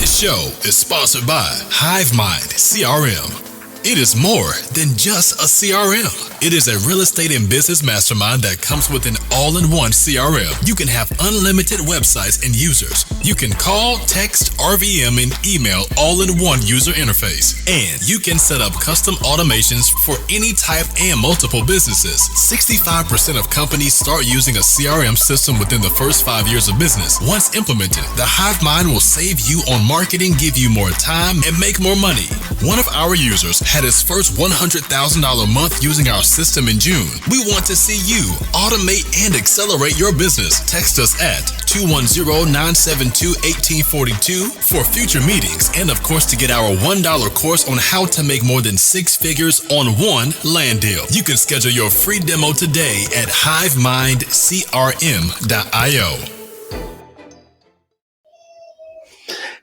This show is sponsored by HiveMind CRM. It is more than just a CRM. It is a real estate and business mastermind that comes with an all-in-one CRM. You can have unlimited websites and users. You can call, text, RVM, and email all in one user interface. And you can set up custom automations for any type and multiple businesses. 65% of companies start using a CRM system within the first 5 years of business. Once implemented, the HiveMind will save you on marketing, give you more time, and make more money. One of our users had his first $100,000 month using our system in June. We want to see you automate and accelerate your business. Text us at 210-972-1842 for future meetings and, of course, to get our $1 course on how to make more than 6 figures on one land deal. You can schedule your free demo today at hivemindcrm.io.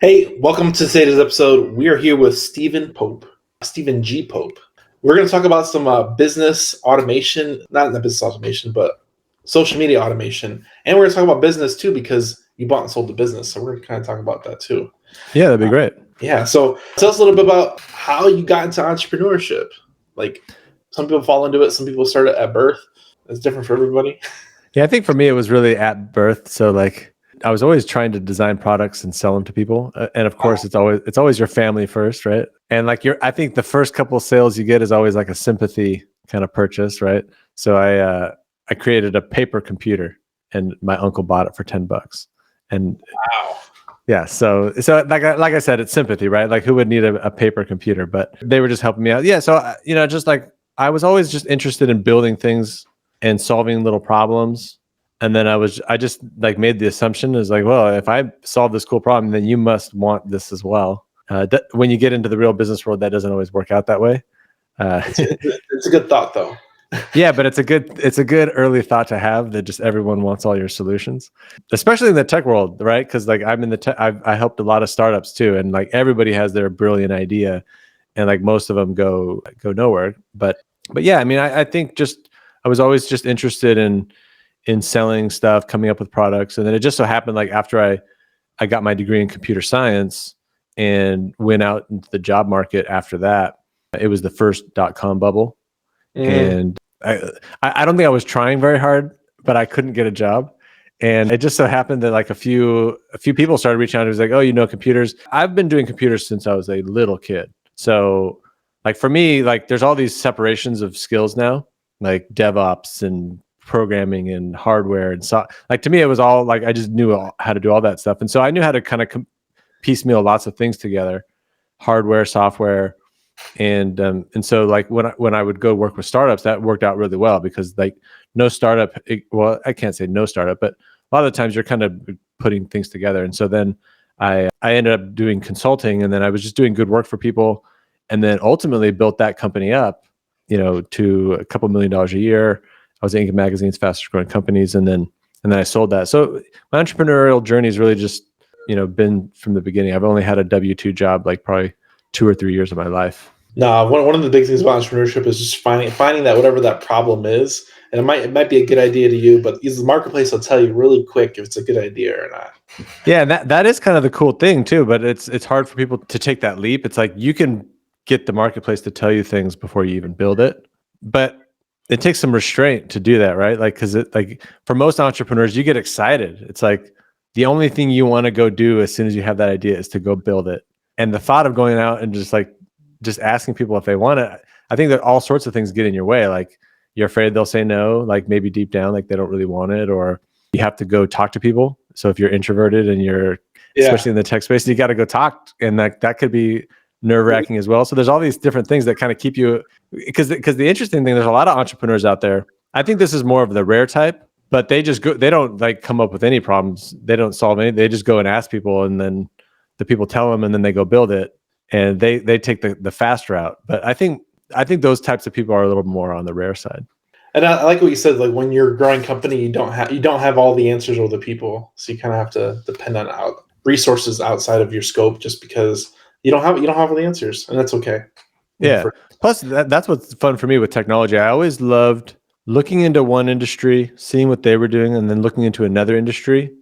Hey, welcome to today's episode. We are here with Stephen G. Pope. We're going to talk about some business automation, not in the business automation, but social media automation. And we're going to talk about business too, because you bought and sold the business. So we're going to kind of talk about that too. Yeah, that'd be great. Yeah. So tell us a little bit about how you got into entrepreneurship. Like, some people fall into it. Some people start it at birth. It's different for everybody. Yeah, I think for me, it was really at birth. So like, I was always trying to design products and sell them to people. And of course, it's always your family first, right? And like I think the first couple of sales you get is always like a sympathy kind of purchase, right? So I created a paper computer and my uncle bought it for $10. And wow. Yeah, so like I said, it's sympathy, right? Like, who would need a paper computer? But they were just helping me out. Yeah, so just like I was always just interested in building things and solving little problems. And then I just like made the assumption is like, well, if I solve this cool problem, then you must want this as well. When you get into the real business world, that doesn't always work out that way. It's a good thought, though. Yeah, but it's a good early thought to have, that just everyone wants all your solutions, especially in the tech world, right? Because like I'm in the tech, I helped a lot of startups too, and like everybody has their brilliant idea, and like most of them go nowhere. But yeah, I mean, I think I was always just interested in selling stuff, coming up with products. And then it just so happened, like after I got my degree in computer science and went out into the job market after that, it was the first .com bubble. And I don't think I was trying very hard, but I couldn't get a job. And it just so happened that like a few people started reaching out. It was like, oh, computers. I've been doing computers since I was a little kid. So like for me, like there's all these separations of skills now, like DevOps and programming and hardware. And so like to me, it was all like, I just knew how to do all that stuff. And so I knew how to kind of piecemeal lots of things together, hardware, software. And so like when I would go work with startups, that worked out really well, because like no startup, well, I can't say no startup, but a lot of the times you're kind of putting things together. And so then I ended up doing consulting, and then I was just doing good work for people, and then ultimately built that company up, to a couple $1 million a year. I was Inc. Magazine's fastest growing companies. And then I sold that. So my entrepreneurial journey has really just, been from the beginning. I've only had a W-2 job, like probably 2 or 3 years of my life. No, one of the big things about entrepreneurship is just finding that whatever that problem is, and it might be a good idea to you, but the marketplace will tell you really quick if it's a good idea or not. Yeah, that is kind of the cool thing too, but it's hard for people to take that leap. It's like you can get the marketplace to tell you things before you even build it, but it takes some restraint to do that, right? Like, because for most entrepreneurs, you get excited. It's like the only thing you want to go do as soon as you have that idea is to go build it. And the thought of going out and just asking people if they want it, I think that all sorts of things get in your way. Like you're afraid they'll say no, like maybe deep down, like they don't really want it, or you have to go talk to people. So if you're introverted and especially in the tech space, you got to go talk, and that could be nerve-wracking as well. So there's all these different things that kind of keep you, because the interesting thing, there's a lot of entrepreneurs out there. I think this is more of the rare type, but they don't like come up with any problems. They don't solve any, they just go and ask people, and then the people tell them, and then they go build it, and they take the fast route. But I think those types of people are a little more on the rare side. And I like what you said, like when you're a growing company, you don't have all the answers or the people. So you kind of have to depend on resources outside of your scope, just because you don't have all the answers, and that's okay. Yeah. Plus, that's what's fun for me with technology. I always loved looking into one industry, seeing what they were doing, and then looking into another industry,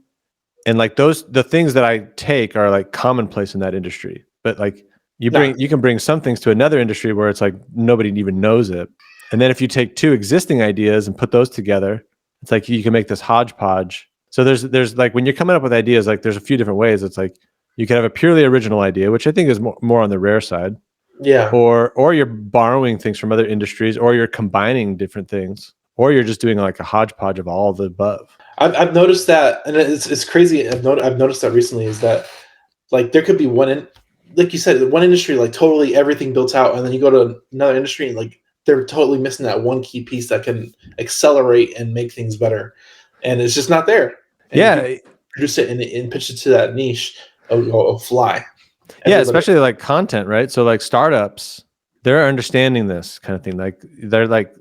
And like the things that I take are like commonplace in that industry. But like you can bring some things to another industry where it's like nobody even knows it. And then if you take two existing ideas and put those together, it's like you can make this hodgepodge. So there's like when you're coming up with ideas, like there's a few different ways. It's like you can have a purely original idea, which I think is more on the rare side. Yeah. Or you're borrowing things from other industries, or you're combining different things, or you're just doing like a hodgepodge of all of the above. I've noticed that, and it's crazy. I've noticed that recently is that like there could be like you said, one industry like totally everything built out, and then you go to another industry and like they're totally missing that one key piece that can accelerate and make things better, and it's just not there. And Yeah, produce it and pitch it to that niche of fly. Yeah, especially like content, right? So like startups, they're understanding this kind of thing. Like they're like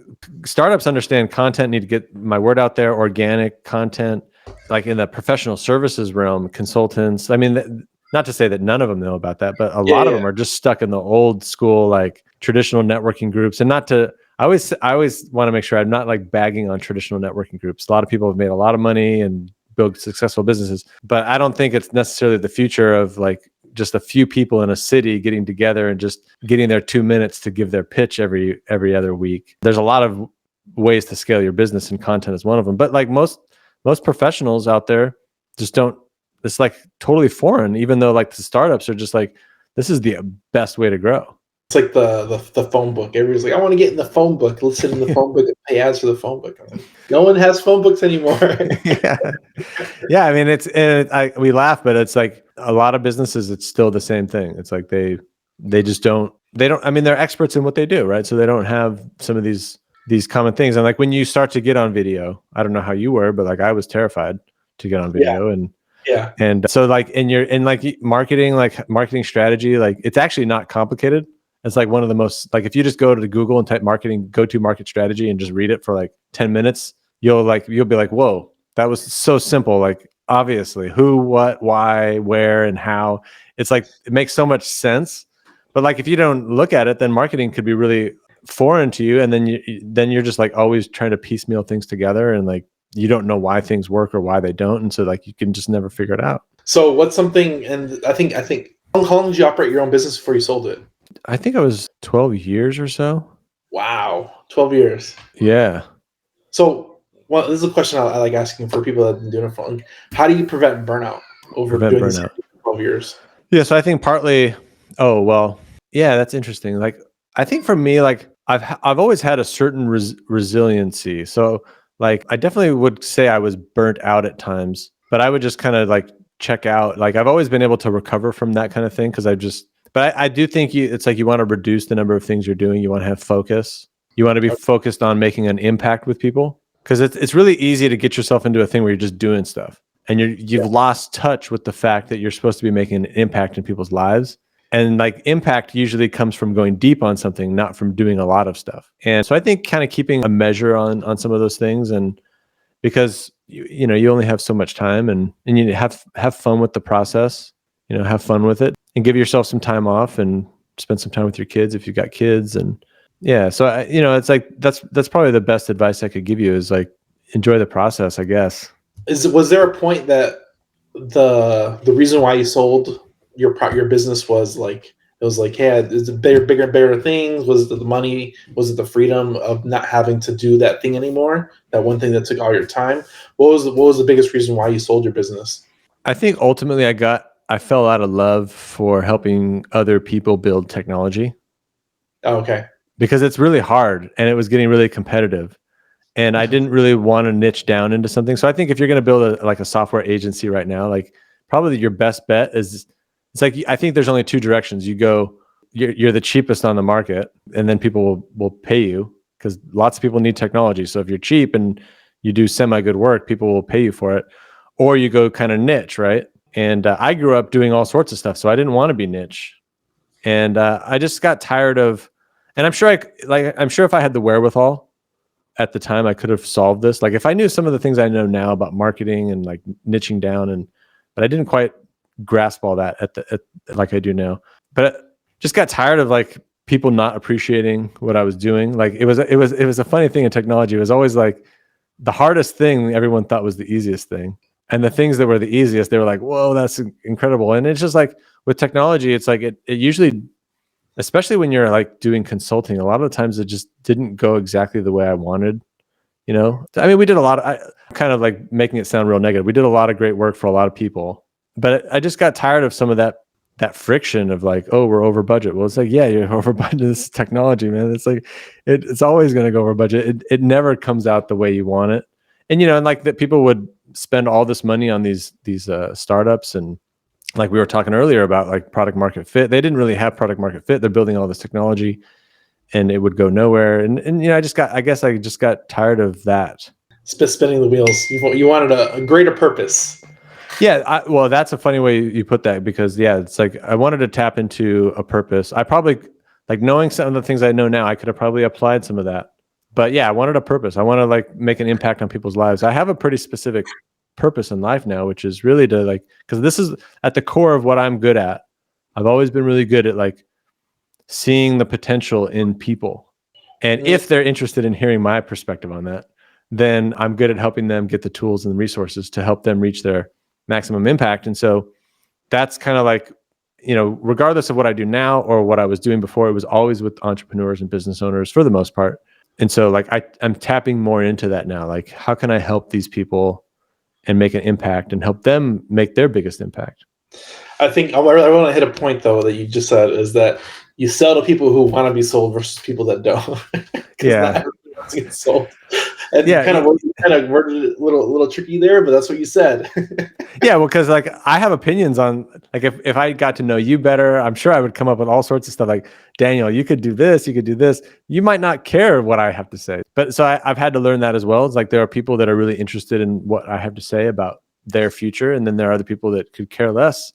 startups understand content, need to get my word out there, organic content, like in the professional services realm, consultants. I mean, not to say that none of them know about that, but a lot of them are just stuck in the old school, like traditional networking groups. And not to, I always want to make sure I'm not like bagging on traditional networking groups. A lot of people have made a lot of money and build successful businesses, but I don't think it's necessarily the future of like just a few people in a city getting together and just getting their 2 minutes to give their pitch every other week. There's a lot of ways to scale your business, and content is one of them. But like most professionals out there just don't, it's like totally foreign, even though like the startups are just like, this is the best way to grow. It's like the phone book. Everybody's like, I want to get in the phone book, listen in the phone book, and pay ads for the phone book. I'm like, no one has phone books anymore. Yeah. I mean, we laugh, but it's like a lot of businesses, it's still the same thing. It's like they don't, I mean, they're experts in what they do, right? So they don't have some of these common things. And like when you start to get on video, I don't know how you were, but like I was terrified to get on video. And so like in marketing strategy, like it's actually not complicated. It's like one of the most, like if you just go to Google and type go-to market strategy and just read it for like 10 minutes, you'll be like, whoa, that was so simple. Like obviously who, what, why, where, and how. It's like, it makes so much sense. But like, if you don't look at it, then marketing could be really foreign to you. And then you're just like always trying to piecemeal things together, and like, you don't know why things work or why they don't. And so like, you can just never figure it out. So what's something, and I think, how long did you operate your own business before you sold it? I think I was 12 years or so. Wow. 12 years. Yeah. So this is a question I like asking for people that have been doing it for long. How do you prevent burnout over doing this for 12 years? Yeah. So I think partly, that's interesting. Like, I think for me, like I've always had a certain resiliency. So like, I definitely would say I was burnt out at times, but I would just kind of like check out. Like I've always been able to recover from that kind of thing, because but I do think it's like you want to reduce the number of things you're doing. You want to have focus. You want to be focused on making an impact with people, because it's really easy to get yourself into a thing where you're just doing stuff and you've lost touch with the fact that you're supposed to be making an impact in people's lives. And like impact usually comes from going deep on something, not from doing a lot of stuff. And so I think kind of keeping a measure on some of those things, and because you only have so much time, and you need to have fun with the process, have fun with it, and give yourself some time off and spend some time with your kids if you've got kids. And so it's like that's probably the best advice I could give you, is like enjoy the process, I guess. Was there a point that the reason why you sold your business was like, it was like, hey, it's bigger and better things? Was it the money? Was it the freedom of not having to do that thing anymore? That one thing that took all your time? What was the biggest reason why you sold your business? I think ultimately I fell out of love for helping other people build technology. Oh, okay. Because it's really hard, and it was getting really competitive, and I didn't really want to niche down into something. So I think if you're going to build a software agency right now, like probably your best bet is, it's like, I think there's only two directions. You go, you're the cheapest on the market, and then people will pay you, because lots of people need technology. So if you're cheap and you do semi good work, people will pay you for it. Or you go kind of niche, right? And I grew up doing all sorts of stuff, so I didn't want to be niche. And I just got tired of, and I'm sure if I had the wherewithal at the time, I could have solved this. Like if I knew some of the things I know now about marketing and like niching down, but I didn't quite grasp all that like I do now. But I just got tired of like people not appreciating what I was doing. Like it was a funny thing in technology. It was always like the hardest thing everyone thought was the easiest thing. And the things that were the easiest, they were like, whoa, that's incredible. And it's just like with technology, it's like it usually, especially when you're like doing consulting, a lot of the times it just didn't go exactly the way I wanted. I mean, we did a lot of, kind of like making it sound real negative. We did a lot of great work for a lot of people, but I just got tired of some of that friction of like, oh, we're over budget. Well, it's like, yeah, you're over budget. This is technology, man. It's like, it's always going to go over budget. It never comes out the way you want it. And, and like that people would spend all this money on these startups. And like we were talking earlier about like product market fit, they didn't really have product market fit. They're building all this technology and it would go nowhere. And I guess I just got tired of that. Spinning the wheels. You wanted a greater purpose. Yeah. Well, that's a funny way you put that, because it's like, I wanted to tap into a purpose. I probably, like, knowing some of the things I know now, I could have probably applied some of that, but I wanted a purpose. I want to like make an impact on people's lives. I have a pretty specific purpose in life now, which is really to like, because this is at the core of what I'm good at. I've always been really good at like seeing the potential in people. And if they're interested in hearing my perspective on that, then I'm good at helping them get the tools and resources to help them reach their maximum impact. And so that's kind of like, regardless of what I do now or what I was doing before, it was always with entrepreneurs and business owners for the most part. And so like I'm tapping more into that now. Like, how can I help these people and make an impact and help them make their biggest impact? I think I want to hit a point though that you just said, is that you sell to people who want to be sold versus people that don't. Yeah. Not everybody wants to get sold. And kind of worded it a little tricky there, but that's what you said. Yeah, well, because like I have opinions on, like, if I got to know you better, I'm sure I would come up with all sorts of stuff like, Daniel, you could do this, you could do this. You might not care what I have to say. But so I've had to learn that as well. It's like there are people that are really interested in what I have to say about their future. And then there are other people that could care less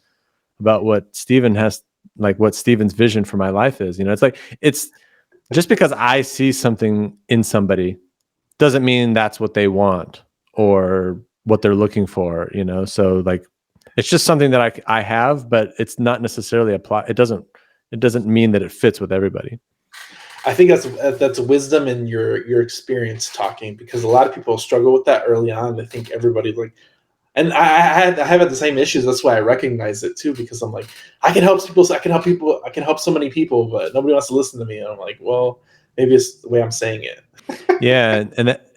about what Steven has, like what Steven's vision for my life is. It's like, it's just because I see something in somebody doesn't mean that's what they want or what they're looking for, So like, it's just something that I have, but it's not necessarily it doesn't mean that it fits with everybody. I think that's wisdom in your experience talking, because a lot of people struggle with that early on. They think everybody like, and I have had the same issues. That's why I recognize it too, because I'm like, I can help people. I can help so many people, but nobody wants to listen to me. And I'm like, well, maybe it's the way I'm saying it. Yeah.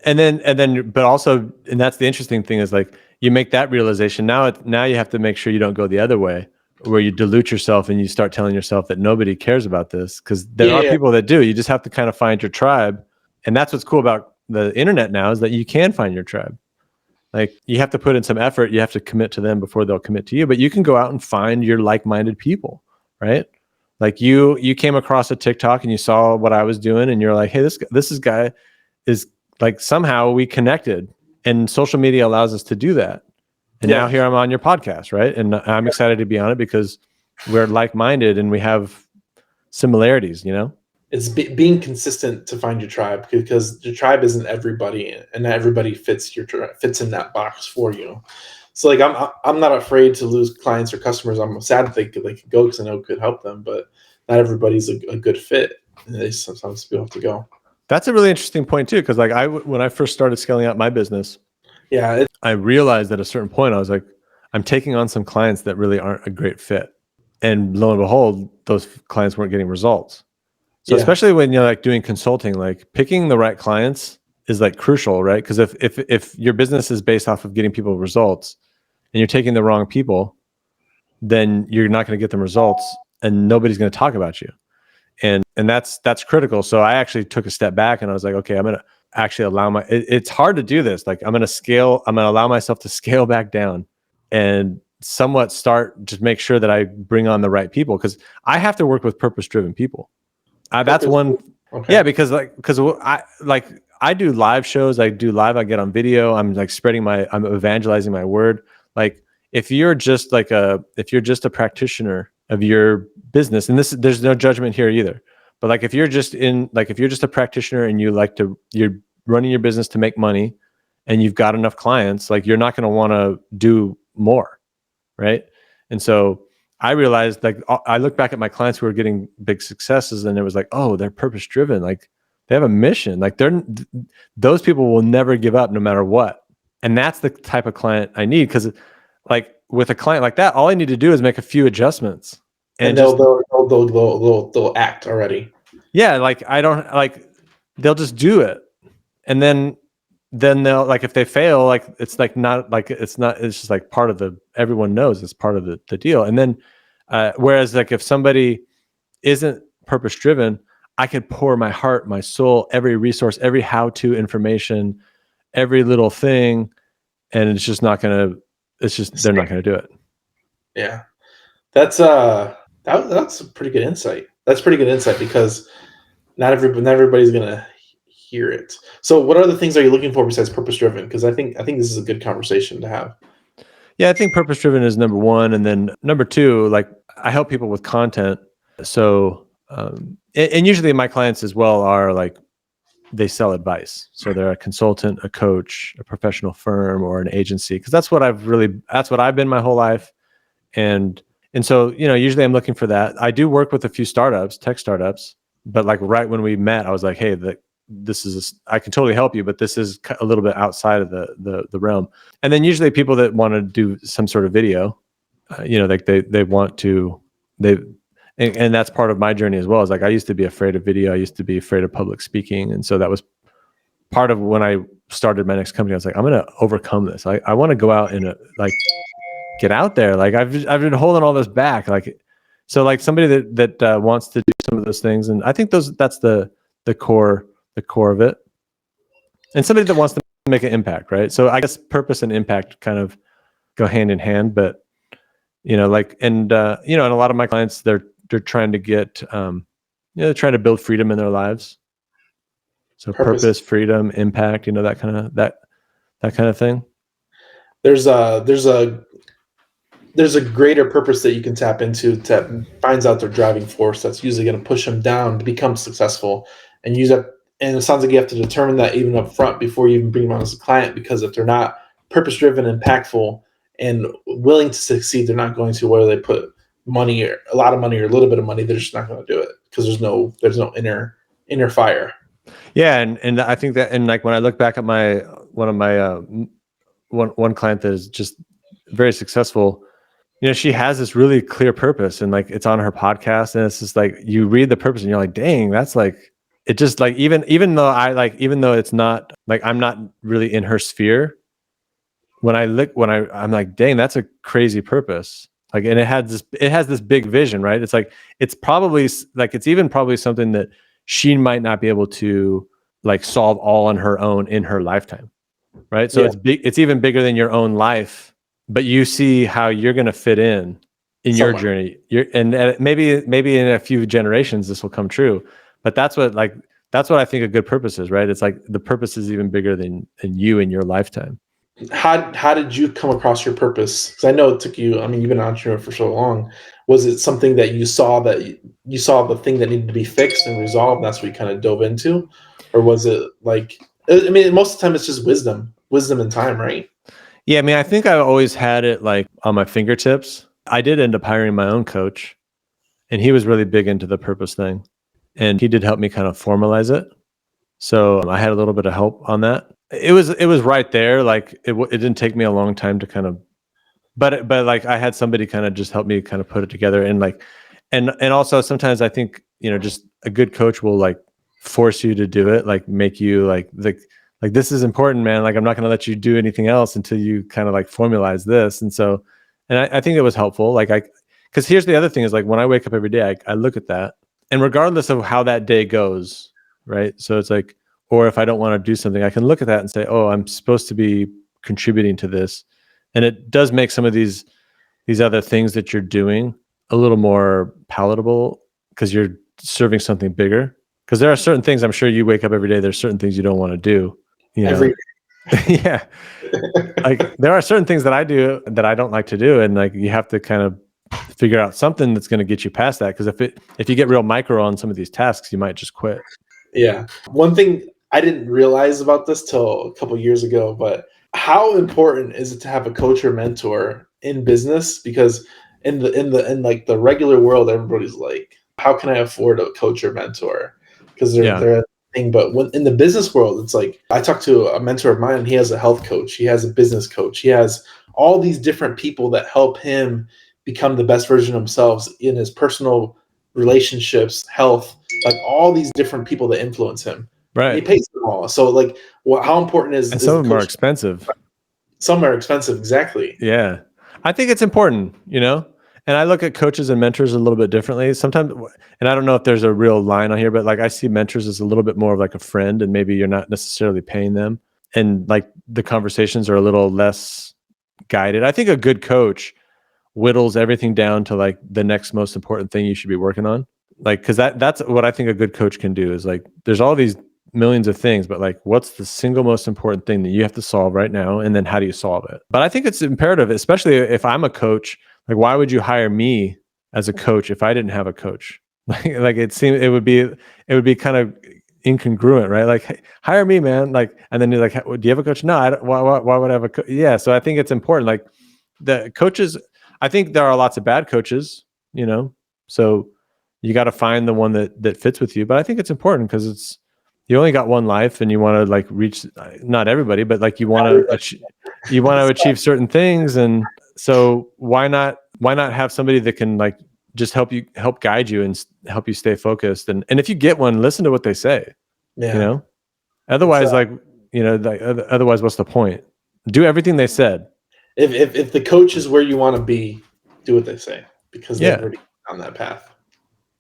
And then, but also, and that's the interesting thing is like, you make that realization. Now you have to make sure you don't go the other way, where you dilute yourself and you start telling yourself that nobody cares about this, because there are people that do. You just have to kind of find your tribe. And that's what's cool about the internet now, is that you can find your tribe. Like, you have to put in some effort. You have to commit to them before they'll commit to you, but you can go out and find your like-minded people, right? Like you came across a TikTok and you saw what I was doing and you're like, hey, this guy is like, somehow we connected, and social media allows us to do that. And now here I'm on your podcast, right? And I'm excited to be on it because we're like-minded and we have similarities, It's being consistent to find your tribe, because your tribe isn't everybody, and not everybody fits in that box for you. So like, I'm not afraid to lose clients or customers. I'm sad that they could go, because I know it could help them, but not everybody's a good fit. And they sometimes people have to go. That's a really interesting point too, because like when I first started scaling out my business, I realized at a certain point I was like, I'm taking on some clients that really aren't a great fit, and lo and behold, those clients weren't getting results. So especially when you're like doing consulting, like picking the right clients is like crucial, right? Because if your business is based off of getting people results and you're taking the wrong people, then you're not going to get them results, and nobody's going to talk about you. And that's critical. So I actually took a step back and I was like, okay, I'm going to actually it's hard to do this. Like, I'm going to allow myself to scale back down and somewhat just make sure that I bring on the right people, because I have to work with purpose-driven people. That's one. Okay. Yeah, because I do live shows. I get on video. I'm like I'm evangelizing my word. Like, if you're just a practitioner of your business, and there's no judgment here either, but like, if you're just a practitioner and you're running your business to make money and you've got enough clients, like, you're not going to want to do more. Right. And so I realized, like, I look back at my clients who are getting big successes, and it was like, oh, they're purpose driven. Like, they have a mission. Like, those people will never give up no matter what. And that's the type of client I need, because like with a client like that, all I need to do is make a few adjustments And just they'll act already. yeah, like I don't like they'll just do it. And then they'll like, if they fail, like it's like not like it's just like part of everyone knows it's part of the deal. And then whereas like if somebody isn't purpose driven, I could pour my heart, my soul, every resource, every how-to information, every little thing, and it's just not gonna they're not gonna do it. Yeah. That's that's a pretty good insight. That's pretty good insight, because not everybody's gonna hear it. So what other things are you looking for besides purpose driven? Because I think this is a good conversation to have. Yeah, I think purpose driven is number one, and then number two, like I help people with content. So and usually my clients as well are like, they sell advice. So they're a consultant, a coach, a professional firm, or an agency, because that's what I've been my whole life. And so, usually I'm looking for that. I do work with a few startups, tech startups, but like right when we met, I was like, hey, I can totally help you, but this is a little bit outside of the realm. And then usually people that want to do some sort of video, like they want to, and that's part of my journey as well. Is like, I used to be afraid of video. I used to be afraid of public speaking. And so that was part of when I started my next company. I was like, I'm going to overcome this. I want to go out and like get out there. Like I've been holding all this back. Like, so like somebody that wants to do some of those things. And I think that's the core of it. And somebody that wants to make an impact, right? So I guess purpose and impact kind of go hand in hand, but like, and a lot of my clients, they're trying to get, they're trying to build freedom in their lives. So purpose, freedom, impact, that kind of thing. There's a greater purpose that you can tap into that finds out their driving force. That's usually going to push them down to become successful, and use that. And it sounds like you have to determine that even up front before you even bring them on as a client, because if they're not purpose driven, impactful, and willing to succeed, they're not going to, whether they put money or a lot of money or a little bit of money, they're just not going to do it, because there's no inner fire. Yeah. And I think that, and like when I look back at one client that is just very successful, she has this really clear purpose, and like it's on her podcast, and it's just like you read the purpose and you're like, dang, that's like, it just like, even though it's not like, I'm not really in her sphere, I'm like, dang, that's a crazy purpose. Like, and it has this big vision, right? It's like, it's probably like, it's even probably something that she might not be able to like solve all on her own in her lifetime. Right. So it's big, it's even bigger than your own life, but you see how you're going to fit in your journey. And maybe in a few generations, this will come true, but that's what I think a good purpose is, right? It's like the purpose is even bigger than you in your lifetime. How did you come across your purpose? Because I know it took you, I mean, you've been an entrepreneur for so long. Was it something that you saw the thing that needed to be fixed and resolved, and that's what you kind of dove into? Or was it like, I mean, most of the time it's just wisdom and time, right? Yeah. I mean, I think I've always had it like on my fingertips. I did end up hiring my own coach, and he was really big into the purpose thing, and he did help me kind of formalize it. So I had a little bit of help on that. It was right there. Like it didn't take me a long time to kind of, but like I had somebody kind of just help me kind of put it together, and like, and also sometimes I think, just a good coach will like force you to do it, like make you like this is important, man. Like I'm not going to let you do anything else until you kind of like formalize this. And so, and I think it was helpful. Like because here's the other thing is like when I wake up every day, I look at that, and regardless of how that day goes, right? So it's like, or if I don't want to do something, I can look at that and say, oh, I'm supposed to be contributing to this. And it does make some of these other things that you're doing a little more palatable, because you're serving something bigger. Because there are certain things, I'm sure you wake up every day, there's certain things you don't want to do. Yeah. Like there are certain things that I do that I don't like to do. And like, you have to kind of figure out something that's going to get you past that. Because if you get real micro on some of these tasks, you might just quit. Yeah. One thing I didn't realize about this till a couple of years ago, but how important is it to have a coach or mentor in business? Because in like the regular world, everybody's like, how can I afford a coach or mentor? Because they're thing. But when in the business world, it's like I talked to a mentor of mine, and he has a health coach, he has a business coach, he has all these different people that help him become the best version of himself in his personal relationships, health, like all these different people that influence him. And he Right. pays them all. So like, how important And is some the of them are coach? expensive. Some are expensive, exactly. Yeah. I think it's important, and I look at coaches and mentors a little bit differently sometimes. And I don't know if there's a real line on here, but like I see mentors as a little bit more of like a friend, and maybe you're not necessarily paying them. And like the conversations are a little less guided. I think a good coach whittles everything down to like the next most important thing you should be working on. Like, cause that's what I think a good coach can do is like, there's all these millions of things, but like, what's the single most important thing that you have to solve right now? And then how do you solve it? But I think it's imperative, especially if I'm a coach, like, why would you hire me as a coach if I didn't have a coach? Like it would be kind of incongruent, right? Like, hey, hire me, man. Like, and then you're like, do you have a coach? No, I don't, why would I have a coach? Yeah. So I think it's important. Like the coaches, I think there are lots of bad coaches, so you got to find the one that fits with you. But I think it's important because you only got one life, and you want to like reach not everybody, but like you want to achieve certain things, and so why not have somebody that can like just help guide you and help you stay focused, and if you get one, listen to what they say, Yeah. Otherwise, otherwise, what's the point? Do everything they said. If the coach is where you want to be, do what they say, because they've already on that path.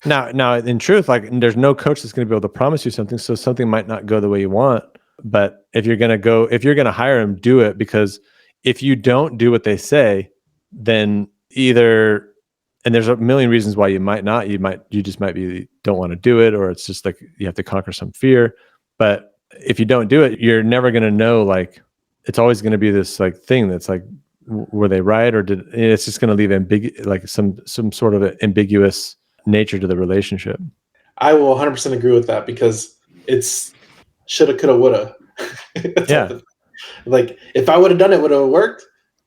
Now, in truth, like there's no coach that's going to be able to promise you something, so something might not go the way you want. But if you're going to hire him, do it, because if you don't do what they say, then either, and there's a million reasons why you might not, you just might be don't want to do it, or it's just like you have to conquer some fear. But if you don't do it, you're never going to know. Like it's always going to be this like thing that's like, were they right, or it's just going to leave like some sort of ambiguous nature to the relationship. I will 100% agree with that, because it's shoulda, coulda, woulda. Yeah. Like if I would have done it, would have worked,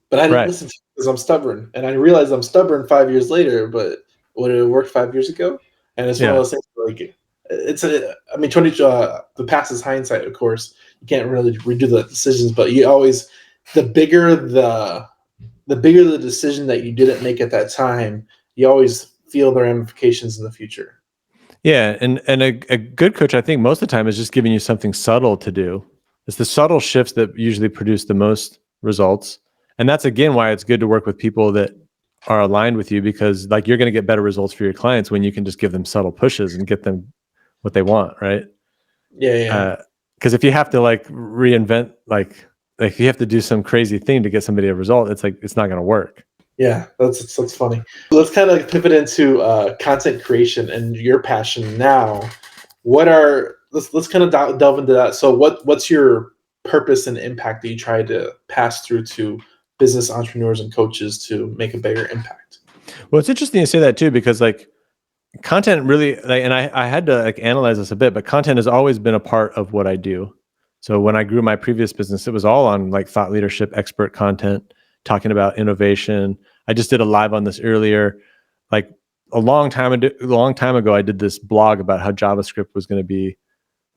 but I didn't listen to it because I'm stubborn, and I realized I'm stubborn 5 years later. But would it have worked 5 years ago? And it's one of those things like the past is hindsight, of course. You can't really redo the decisions, but you always, the bigger the decision that you didn't make at that time, you always feel the ramifications in the future. Yeah, and a good coach, I think most of the time, is just giving you something subtle to do. It's the subtle shifts that usually produce the most results. And that's again why it's good to work with people that are aligned with you, because like you're going to get better results for your clients when you can just give them subtle pushes and get them what they want, right? Yeah. Because if you have to like reinvent, like you have to do some crazy thing to get somebody a result, it's like it's not going to work. Yeah, that's funny. Let's kind of pivot into content creation and your passion now. Let's kind of delve into that. So what's your purpose and impact that you try to pass through to business entrepreneurs and coaches to make a bigger impact? Well, it's interesting you say that too, because like content really, like, and I had to like analyze this a bit, but content has always been a part of what I do. So when I grew my previous business, it was all on like thought leadership, expert content, talking about innovation. I just did a live on this earlier, like a long time ago. I did this blog about how JavaScript was going to be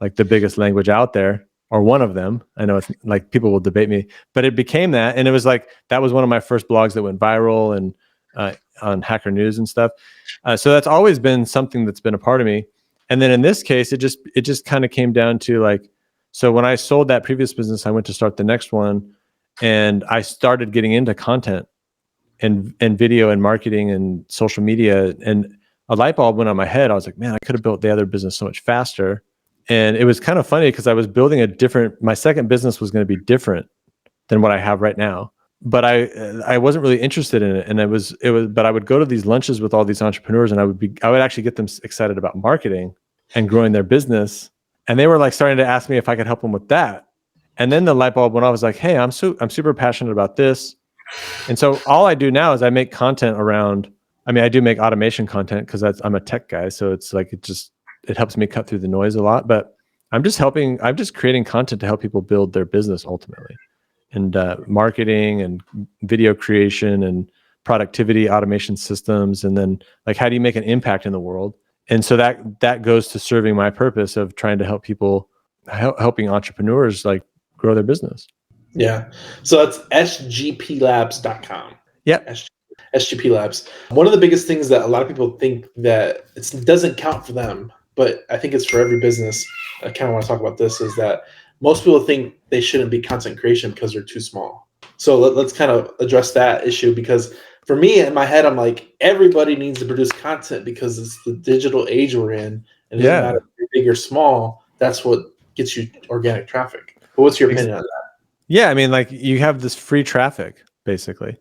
like the biggest language out there, or one of them. I know it's like people will debate me, but it became that, and it was like that was one of my first blogs that went viral and on Hacker News and stuff. So that's always been something that's been a part of me. And then in this case, it just kind of came down to like, so when I sold that previous business, I went to start the next one, and I started getting into content and video and marketing and social media, and a light bulb went on my head. I was like, man, I could have built the other business so much faster. And it was kind of funny because I was building my second business was going to be different than what I have right now. But I wasn't really interested in it. And but I would go to these lunches with all these entrepreneurs, and I would actually get them excited about marketing and growing their business. And they were like starting to ask me if I could help them with that. And then the light bulb went off. I was like, hey, I'm super passionate about this. And so all I do now is I make content around, I do make automation content because I'm a tech guy. So it's like, it helps me cut through the noise a lot, but I'm just creating content to help people build their business ultimately, and marketing and video creation and productivity, automation systems. And then like, how do you make an impact in the world? And so that goes to serving my purpose of trying to help people, helping entrepreneurs like grow their business. Yeah. So it's sgplabs.com. Yep. SGP Labs. One of the biggest things that a lot of people think that it doesn't count for them, but I think it's for every business. I kind of want to talk about this, is that most people think they shouldn't be content creation because they're too small. So let's kind of address that issue, because for me, in my head, I'm like, everybody needs to produce content because it's the digital age we're in. And it doesn't matter if you're big or small. That's what gets you organic traffic. But what's your opinion on that? Yeah, I mean, like, you have this free traffic basically,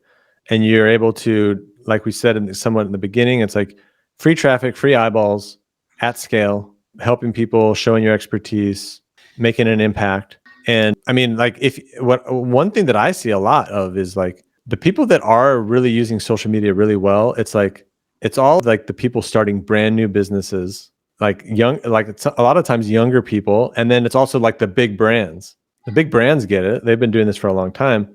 and you're able to, like we said somewhat in the beginning, it's like free traffic, free eyeballs at scale, helping people, showing your expertise, making an impact. And I mean, like, one thing that I see a lot of is like the people that are really using social media really well, it's all like the people starting brand new businesses, like it's a lot of times younger people. And then it's also like the big brands. The big brands get it. They've been doing this for a long time.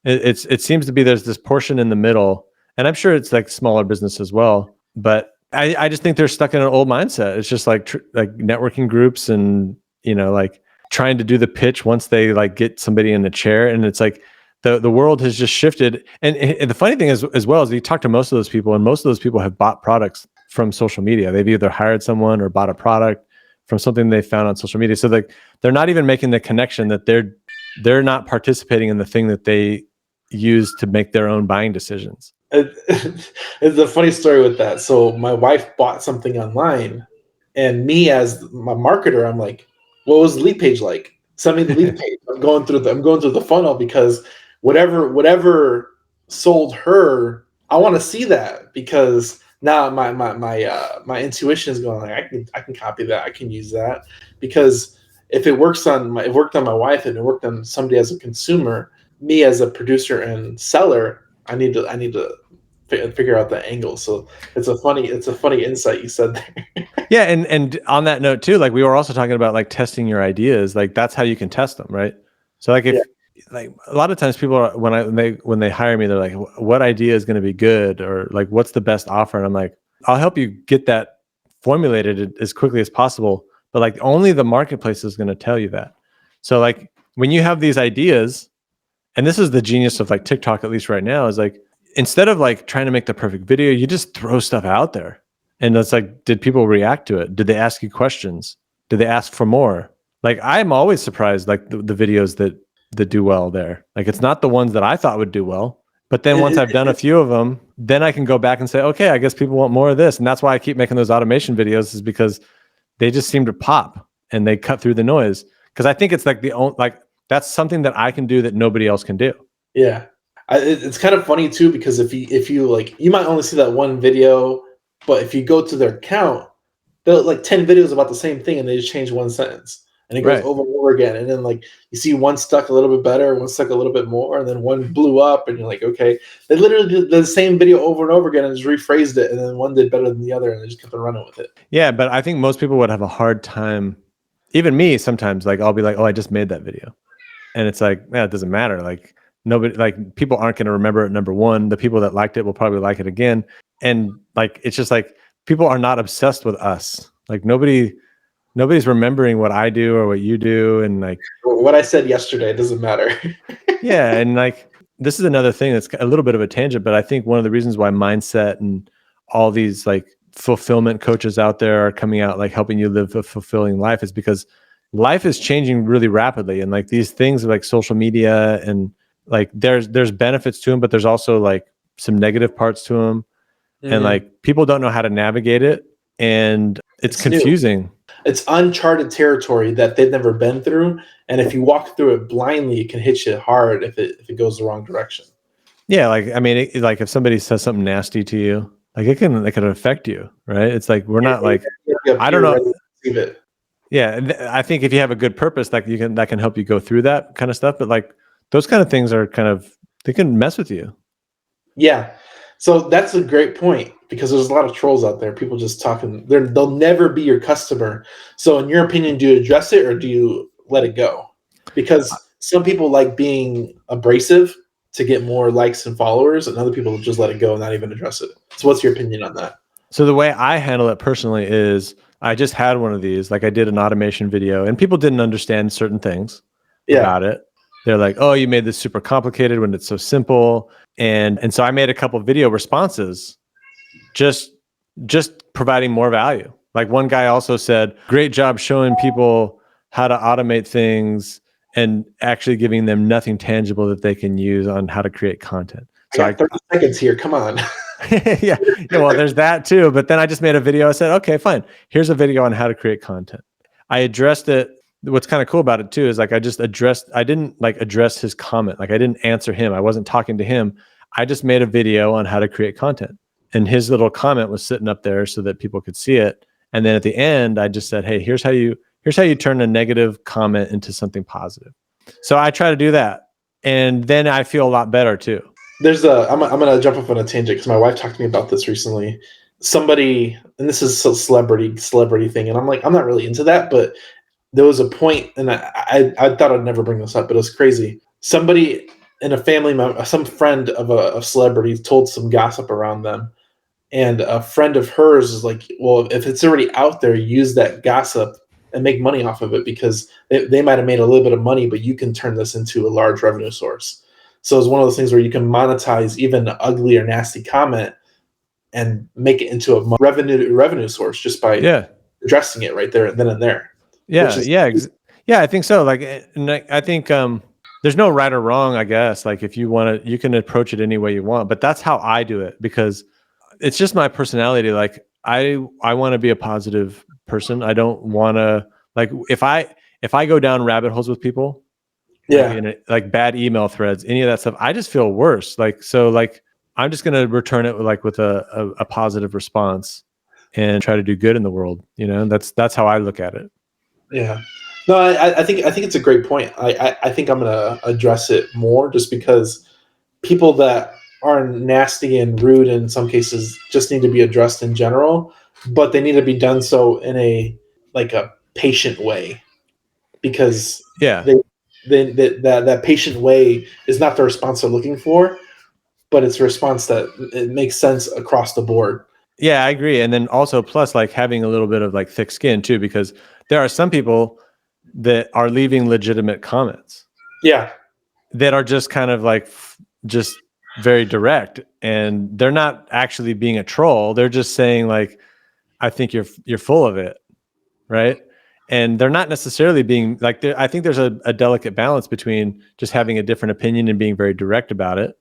It seems to be there's this portion in the middle, and I'm sure it's like smaller business as well. But I just think they're stuck in an old mindset. It's just like networking groups, and like trying to do the pitch once they like get somebody in a chair, and it's like the world has just shifted. And the funny thing is, as well, is you talk to most of those people, and most of those people have bought products from social media. They've either hired someone or bought a product from something they found on social media. So like they're not even making the connection that they're not participating in the thing that they use to make their own buying decisions. It's a funny story with that. So my wife bought something online, and me as my marketer, I'm like, what was the lead page like? Send me the lead page. I'm going through the funnel, because whatever sold her, I want to see that, because now my intuition is going like, I can copy that. I can use that, because if it worked on my wife and it worked on somebody as a consumer, me as a producer and seller, I need to figure out the angle. So it's a funny insight you said there. Yeah, and on that note too, like we were also talking about like testing your ideas. Like that's how you can test them, right? So like if like a lot of times people are, when they hire me, they're like, what idea is going to be good, or like what's the best offer? And I'm like, I'll help you get that formulated as quickly as possible, but like only the marketplace is going to tell you that. So like when you have these ideas, and this is the genius of like TikTok, at least right now, is like instead of like trying to make the perfect video, you just throw stuff out there. And it's like, did people react to it? Did they ask you questions? Did they ask for more? Like I'm always surprised, like the videos that do well there. Like it's not the ones that I thought would do well. But then once I've done a few of them, then I can go back and say, okay, I guess people want more of this. And that's why I keep making those automation videos, is because they just seem to pop and they cut through the noise. Because I think it's like that's something that I can do that nobody else can do. Yeah. It's kind of funny too, because if you like, you might only see that one video, but if you go to their account, they'll like 10 videos about the same thing, and they just change one sentence, and it goes over and over again. And then like you see one stuck a little bit better, one stuck a little bit more, and then one blew up, and you're like, okay, they literally did the same video over and over again and just rephrased it, and then one did better than the other, and they just kept on running with it. Yeah, but I think most people would have a hard time, even me sometimes, like I'll be like, oh, I just made that video. And it's like, it doesn't matter. Like nobody, like people aren't going to remember it. Number one, the people that liked it will probably like it again. And like, it's just like, people are not obsessed with us. Like nobody's remembering what I do or what you do. And like what I said yesterday, it doesn't matter. Yeah. And like, this is another thing that's a little bit of a tangent, but I think one of the reasons why Mindset and all these like fulfillment coaches out there are coming out, like helping you live a fulfilling life, is because life is changing really rapidly. And like these things like social media, and like there's benefits to them, but there's also like some negative parts to them. Mm-hmm. And like people don't know how to navigate it, and it's confusing. New. It's uncharted territory that they've never been through. And if you walk through it blindly, it can hit you hard if it goes the wrong direction. Yeah. Like, I mean, like if somebody says something nasty to you, like it can affect you, right? It's like, we're not like, I don't know. Yeah. I think if you have a good purpose, like that can help you go through that kind of stuff. But like those kind of things are they can mess with you. Yeah. So that's a great point, because there's a lot of trolls out there. People just talking. They'll never be your customer. So in your opinion, do you address it or do you let it go? Because some people like being abrasive to get more likes and followers, and other people just let it go and not even address it. So what's your opinion on that? So the way I handle it personally is I just had one of these, like I did an automation video and people didn't understand certain things Yeah. about it. They're like, oh, you made this super complicated when it's so simple. And so I made a couple video responses just providing more value. Like one guy also said, great job showing people how to automate things and actually giving them nothing tangible that they can use on how to create content. So I got 30 seconds here. Come on. yeah, well, there's that too. But then I just made a video. I said, okay, fine. Here's a video on how to create content. I addressed it. What's kind of cool about it too is like I didn't like address his comment. Like I didn't answer him. I wasn't talking to him. I just made a video on how to create content. And his little comment was sitting up there so that people could see it. And then at the end, I just said, hey, here's how you turn a negative comment into something positive. So I try to do that. And then I feel a lot better too. I'm going to jump off on a tangent because my wife talked to me about this recently. Somebody, and this is a celebrity thing, and I'm like, I'm not really into that, but there was a point, and I thought I'd never bring this up, but it was crazy. Somebody in a family member, some friend of a celebrity told some gossip around them, and a friend of hers is like, well, if it's already out there, use that gossip and make money off of it because they might have made a little bit of money, but you can turn this into a large revenue source. So it's one of those things where you can monetize even an ugly or nasty comment and make it into a revenue source just by addressing it right there, then and there. Yeah, I think so. Like, and I think there's no right or wrong, I guess. Like, if you want to, you can approach it any way you want. But that's how I do it because it's just my personality. Like, I want to be a positive person. I don't want to like if I go down rabbit holes with people. Yeah. Like bad email threads, any of that stuff, I just feel worse. Like, so like, I'm just going to return it with a positive response and try to do good in the world. You know, that's how I look at it. Yeah. No, I think it's a great point. I think I'm going to address it more just because people that are nasty and rude in some cases just need to be addressed in general, but they need to be done so in a patient way because that patient way is not the response they're looking for, but it's a response that it makes sense across the board. Yeah, I agree. And then also plus like having a little bit of like thick skin too, because there are some people that are leaving legitimate comments. Yeah. That are just kind of like just very direct and they're not actually being a troll. They're just saying like, I think you're full of it. Right. And they're not necessarily being like, I think there's a delicate balance between just having a different opinion and being very direct about it,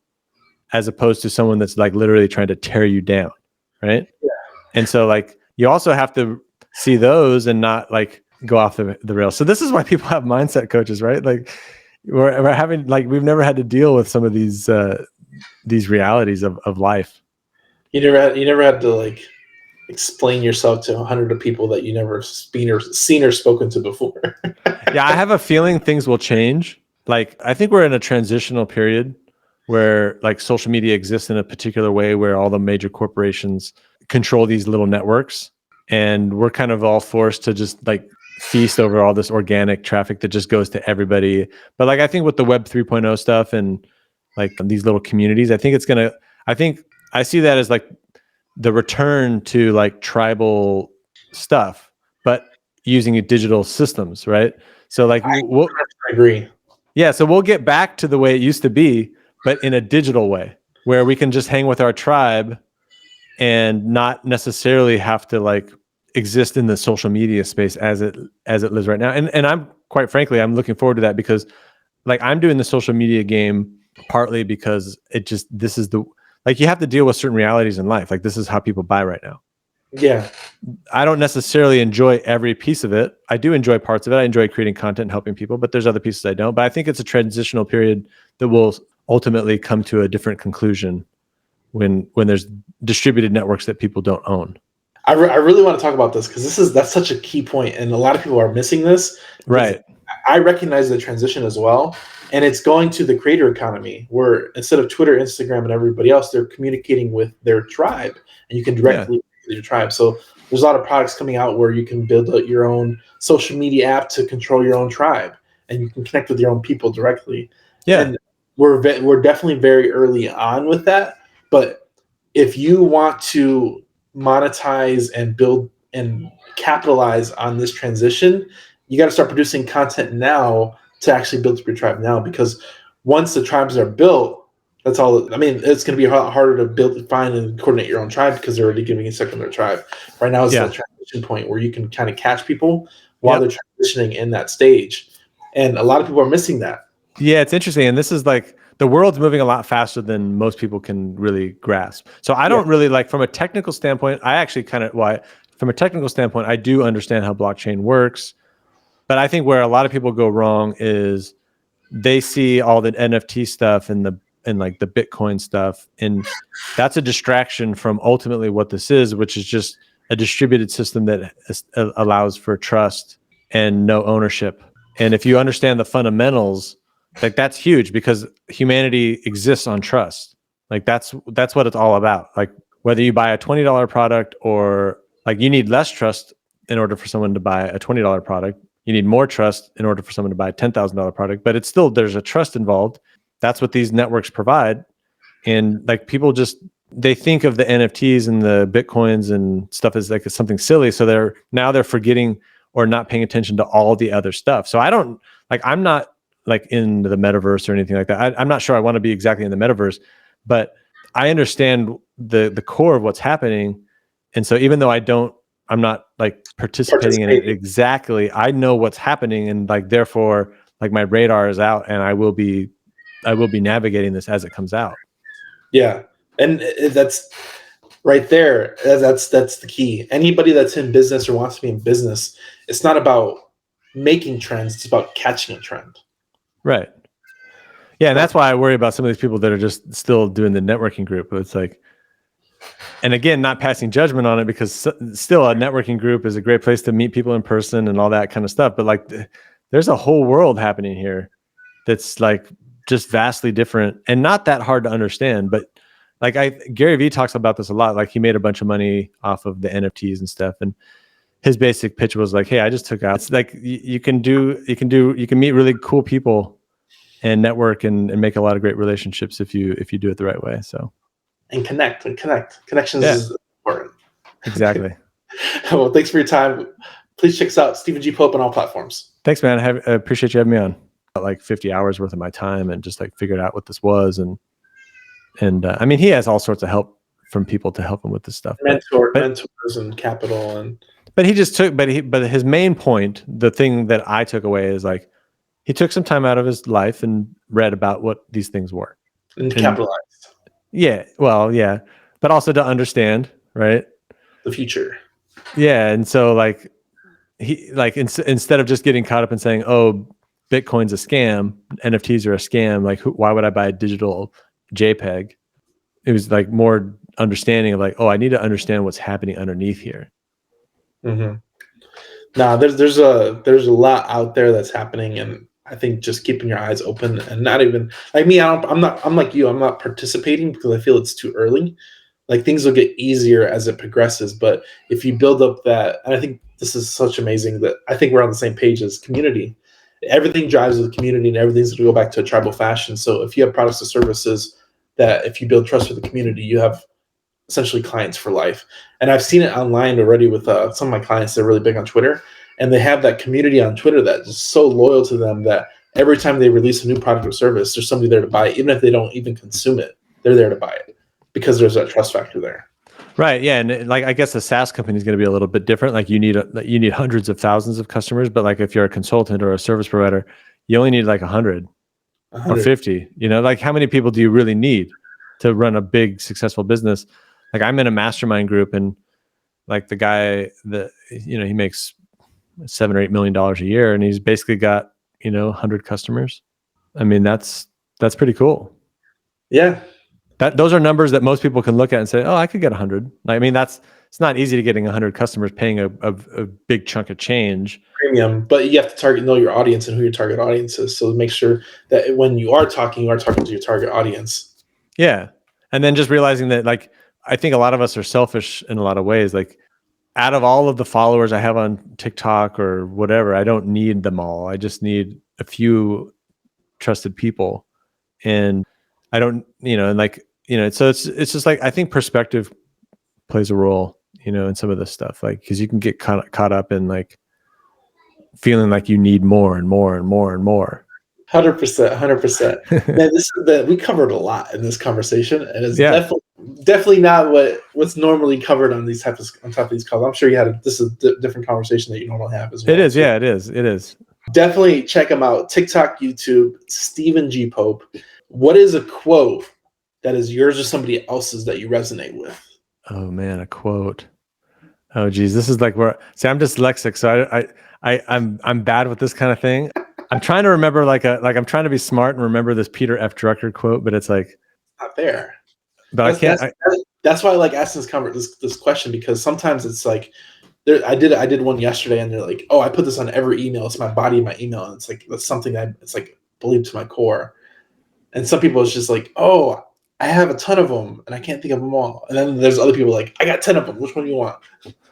as opposed to someone that's like literally trying to tear you down. Right. Yeah. And so like, you also have to see those and not like go off the rails. So this is why people have mindset coaches, right? Like we're having, like, we've never had to deal with some of these realities of life. You never had to like explain yourself to 100 of people that you never seen or spoken to before. Yeah, I have a feeling things will change. Like, I think we're in a transitional period where like social media exists in a particular way where all the major corporations control these little networks. And we're kind of all forced to just like feast over all this organic traffic that just goes to everybody. But like, I think with the Web 3.0 stuff and like these little communities, I think I see that as like the return to like tribal stuff, but using digital systems, right? So like I agree. Yeah, so we'll get back to the way it used to be, but in a digital way where we can just hang with our tribe and not necessarily have to like exist in the social media space as it lives right now. And I'm quite frankly, I'm looking forward to that because like I'm doing the social media game partly because this is like you have to deal with certain realities in life. Like this is how people buy right now. Yeah. I don't necessarily enjoy every piece of it. I do enjoy parts of it. I enjoy creating content and helping people, but there's other pieces I don't. But I think it's a transitional period that will ultimately come to a different conclusion when there's distributed networks that people don't own. I really want to talk about this because that's such a key point, and a lot of people are missing this. Right. I recognize the transition as well, and it's going to the creator economy where instead of Twitter, Instagram, and everybody else, they're communicating with their tribe, and you can directly with your tribe. So there's a lot of products coming out where you can build your own social media app to control your own tribe, and you can connect with your own people directly. Yeah, and we're definitely very early on with that. But if you want to monetize and build and capitalize on this transition, you got to start producing content now to actually build your tribe now, because once the tribes are built, that's all. I mean, it's going to be a lot harder to build, find, and coordinate your own tribe because they're already giving you a secondary tribe. Right now is the transition point where you can kind of catch people while they're transitioning in that stage. And a lot of people are missing that. Yeah, it's interesting. And this is like, the world's moving a lot faster than most people can really grasp. So I don't really like, from a technical standpoint, I actually from a technical standpoint, I do understand how blockchain works. But I think where a lot of people go wrong is they see all the NFT stuff and like the Bitcoin stuff, and that's a distraction from ultimately what this is, which is just a distributed system that allows for trust and no ownership. And if you understand the fundamentals, like that's huge, because humanity exists on trust. Like that's what it's all about. Like whether you buy a $20 product, or like, you need less trust in order for someone to buy a $20 product. You need more trust in order for someone to buy a $10,000 product, but it's still, there's a trust involved. That's what these networks provide. And like, people they think of the NFTs and the Bitcoins and stuff as like something silly. So they're forgetting or not paying attention to all the other stuff. So I'm not like in the metaverse or anything like that. I'm not sure I want to be exactly in the metaverse, but I understand the core of what's happening. And so even though I'm not like participating in it exactly, I know what's happening, and like, therefore, like, my radar is out, and I will be navigating this as it comes out. Yeah. And that's right there. That's the key. Anybody that's in business or wants to be in business, it's not about making trends, it's about catching a trend. Right. Yeah. And that's why I worry about some of these people that are just still doing the networking group. It's like, and again, not passing judgment on it, because still a networking group is a great place to meet people in person and all that kind of stuff. But like, there's a whole world happening here that's like just vastly different and not that hard to understand. But like, Gary Vee talks about this a lot. Like, he made a bunch of money off of the NFTs and stuff. And his basic pitch was like, hey, I just took out, it's like, you can meet really cool people and network and make a lot of great relationships if you do it the right way. So. And connect. Connections is important. Exactly. Well, thanks for your time. Please check us out, Stephen G. Pope, on all platforms. Thanks, man. I appreciate you having me on. Like 50 hours worth of my time, and just like figured out what this was. And I mean, he has all sorts of help from people to help him with this stuff. Mentors and capital. But he just took, but his main point, the thing that I took away is like, he took some time out of his life and read about what these things were. And capitalized. Yeah. Well, yeah. But also to understand, right? The future. Yeah. And so like, he like, instead of just getting caught up in saying, oh, Bitcoin's a scam, NFTs are a scam, like, why would I buy a digital JPEG? It was like more understanding of like, oh, I need to understand what's happening underneath here. Mm-hmm. Now, there's a lot out there that's happening, and I think just keeping your eyes open, and not even like me. I'm like you. I'm not participating because I feel it's too early. Like, things will get easier as it progresses, but if you build up that, and I think this is such amazing that I think we're on the same page as community. Everything drives with the community, and everything's going to go back to a tribal fashion. So if you have products or services that, if you build trust with the community, you have essentially clients for life. And I've seen it online already with some of my clients. They're really big on Twitter, and they have that community on Twitter that is so loyal to them that every time they release a new product or service, there's somebody there to buy it. Even if they don't even consume it, they're there to buy it because there's that trust factor there. Right. Yeah. And like, I guess a SaaS company is going to be a little bit different. Like, you need hundreds of thousands of customers, but like, if you're a consultant or a service provider, you only need like 100 or 50, like, how many people do you really need to run a big successful business? Like, I'm in a mastermind group, and like, the guy that, he makes $7 or $8 million a year, and he's basically got, 100 customers. I mean, that's pretty cool. Yeah. Those are numbers that most people can look at and say, oh, I could get 100. I mean, it's not easy to getting 100 customers paying a big chunk of change. Premium, but you have to know your audience and who your target audience is. So make sure that when you are talking to your target audience. Yeah. And then just realizing that, like, I think a lot of us are selfish in a lot of ways. Like, out of all of the followers I have on TikTok or whatever, I don't need them all. I just need a few trusted people. And I don't, so it's just like, I think perspective plays a role. in some of this stuff, like, because you can get caught up in like feeling like you need more and more and more and more. 100%, 100%. Man, we covered a lot in this conversation, and it's definitely not what's normally covered on these on top of these calls. I'm sure this is a different conversation that you normally have as well. It is, yeah, it is. Definitely check him out. TikTok, YouTube, Stephen G. Pope. What is a quote that is yours or somebody else's that you resonate with? Oh man, a quote. Oh geez, this is like where. See, I'm dyslexic, so I'm bad with this kind of thing. I'm trying to remember I'm trying to be smart and remember this Peter F. Drucker quote, but it's like not there. But I can't. That's why I like asking this question, because sometimes it's like I did one yesterday, and they're like, oh, I put this on every email. It's my body, my email, and it's like that's something that it's like believed to my core. And some people it's just like, oh, I have a ton of them, and I can't think of them all. And then there's other people like, I got 10 of them. Which one do you want?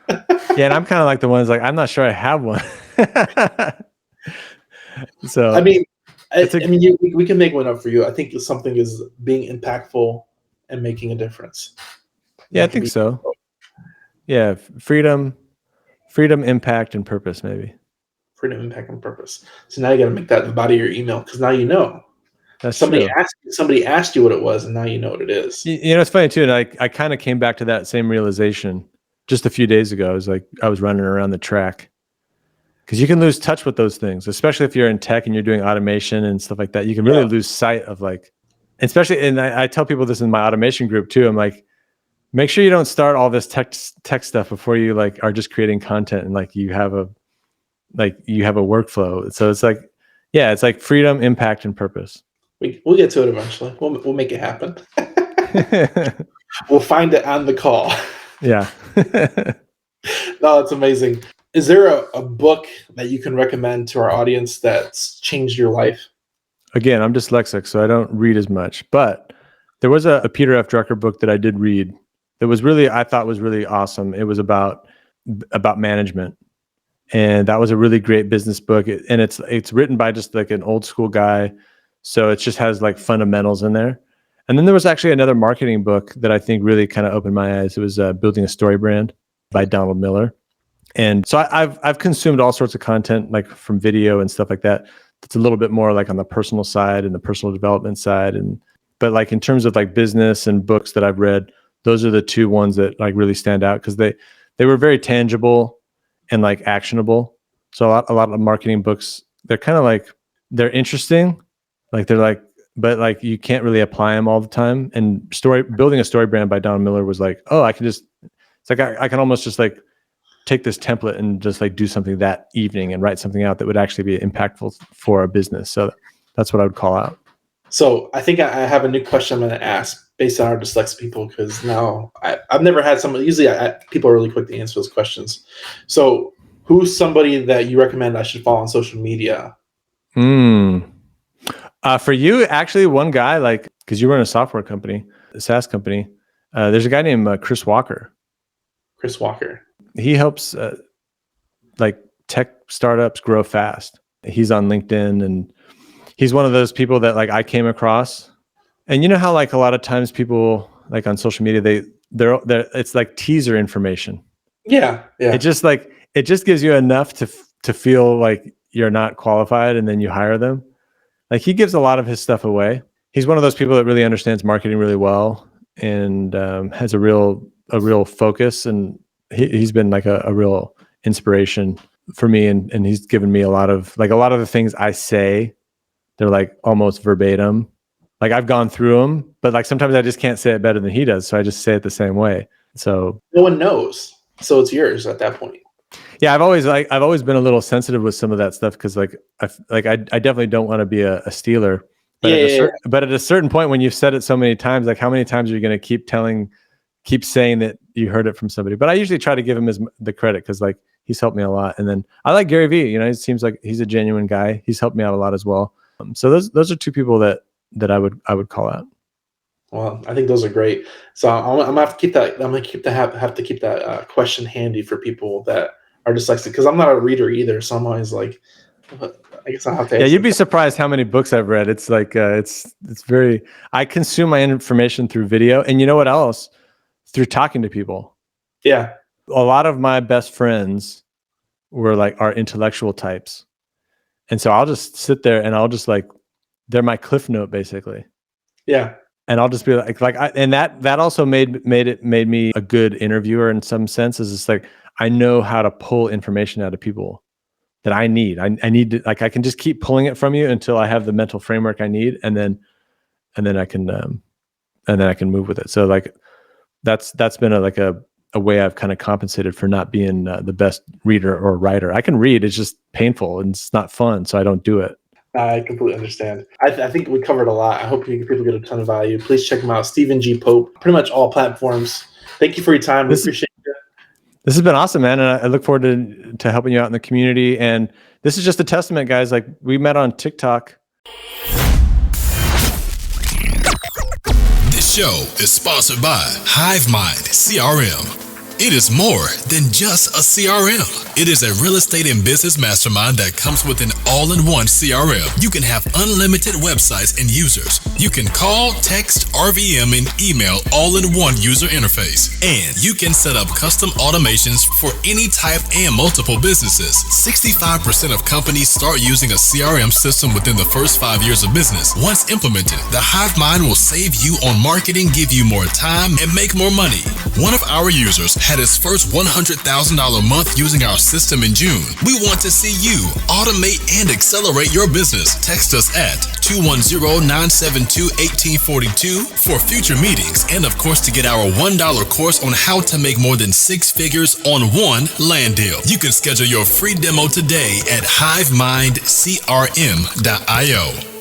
Yeah, and I'm kind of like the ones like I'm not sure I have one. So I mean, we can make one up for you. I think something is being impactful and making a difference. Yeah, I think so. Yeah, freedom, impact, and purpose, maybe. Freedom, impact, and purpose. So now you got to make that the body of your email, because now you know. That's somebody true. Somebody asked you what it was, and now you know what it is. It's funny too, and I kind of came back to that same realization just a few days ago. I was running around the track. Because you can lose touch with those things, especially if you're in tech and you're doing automation and stuff like that. You can really lose sight of like, especially, and I tell people this in my automation group too. I'm like, make sure you don't start all this tech stuff before you like are just creating content and like you have a workflow. So it's like, yeah, it's like freedom, impact, and purpose. We'll get to it eventually. We'll make it happen. We'll find it on the call. Yeah. No, it's amazing. Is there a book that you can recommend to our audience that's changed your life? Again, I'm dyslexic, so I don't read as much. But there was a Peter F. Drucker book that I did read that I thought was really awesome. It was about management. And that was a really great business book. And it's written by just like an old school guy. So it just has like fundamentals in there. And then there was actually another marketing book that I think really kind of opened my eyes. It was Building a Story Brand by Donald Miller. And so I've consumed all sorts of content, like from video and stuff like that. That's a little bit more like on the personal side and the personal development side. But like in terms of like business and books that I've read, those are the two ones that like really stand out because they were very tangible and like actionable. So a lot of marketing books, they're kind of like, they're interesting. Like they're like, but like you can't really apply them all the time. And Building a Story Brand by Don Miller was like, oh, I can almost just like take this template and just like do something that evening and write something out that would actually be impactful for a business. So that's what I would call out. So I think I have a new question I'm going to ask based on our dyslexic people, because now I've never had somebody, usually people are really quick to answer those questions. So who's somebody that you recommend I should follow on social media? For you, actually one guy, like, cause you run a software company, a SaaS company. There's a guy named Chris Walker. Chris Walker. He helps like tech startups grow fast. He's on LinkedIn and he's one of those people that like I came across. And you know how like a lot of times people like on social media, they're it's like teaser information. Yeah. It just gives you enough to feel like you're not qualified and then you hire them. Like he gives a lot of his stuff away. He's one of those people that really understands marketing really well and has a real focus, and he's been like a real inspiration for me, and he's given me a lot of the things I say, they're like almost verbatim. Like I've gone through them, but like sometimes I just can't say it better than he does, so I just say it the same way. So no one knows, so it's yours at that point. Yeah, I've always been a little sensitive with some of that stuff because I definitely don't want to be a stealer. But but at a certain point, when you've said it so many times, like how many times are you going to keep saying that you heard it from somebody? But I usually try to give him the credit because like he's helped me a lot. And then I like Gary Vee. You know, it seems like he's a genuine guy. He's helped me out a lot as well. So those are two people that I would call out. Well, I think those are great. So I'm gonna have to keep that. I'm gonna have to keep that question handy for people that are dyslexic, because I'm not a reader either. So I'm always like, I guess I'll have to. Yeah, you'd be surprised how many books I've read. It's like it's very. I consume my information through video, and you know what else? Through talking to people. Yeah. a lot of my best friends are intellectual types. And so I'll just sit there and I'll just they're my cliff note basically. Yeah. And I'll just be and that also made me a good interviewer in some sense. Is it's like, I know how to pull information out of people that I need. I need to, I can just keep pulling it from you until I have the mental framework I need. And then I can move with it. So that's been a way I've kind of compensated for not being the best reader or writer. I can read, it's just painful and it's not fun, so I don't do it. I completely understand. I think we covered a lot. I hope people get a ton of value. Please check him out, Stephen G. Pope, pretty much all platforms. Thank you for your time. We appreciate it. This has been awesome, man, and I look forward to helping you out in the community. And this is just a testament, guys. Like, we met on TikTok. This show is sponsored by HiveMind CRM. It is more than just a CRM. It is a real estate and business mastermind that comes with an all-in-one CRM. You can have unlimited websites and users. You can call, text, RVM, and email all in one user interface. And you can set up custom automations for any type and multiple businesses. 65% of companies start using a CRM system within the first 5 years of business. Once implemented, the HiveMind will save you on marketing, give you more time, and make more money. One of our users had his first $100,000 month using our system in June. We want to see you automate and accelerate your business. Text us at 210-972-1842 for future meetings, and of course to get our $1 course on how to make more than 6 figures on one land deal. You can schedule your free demo today at hivemindcrm.io.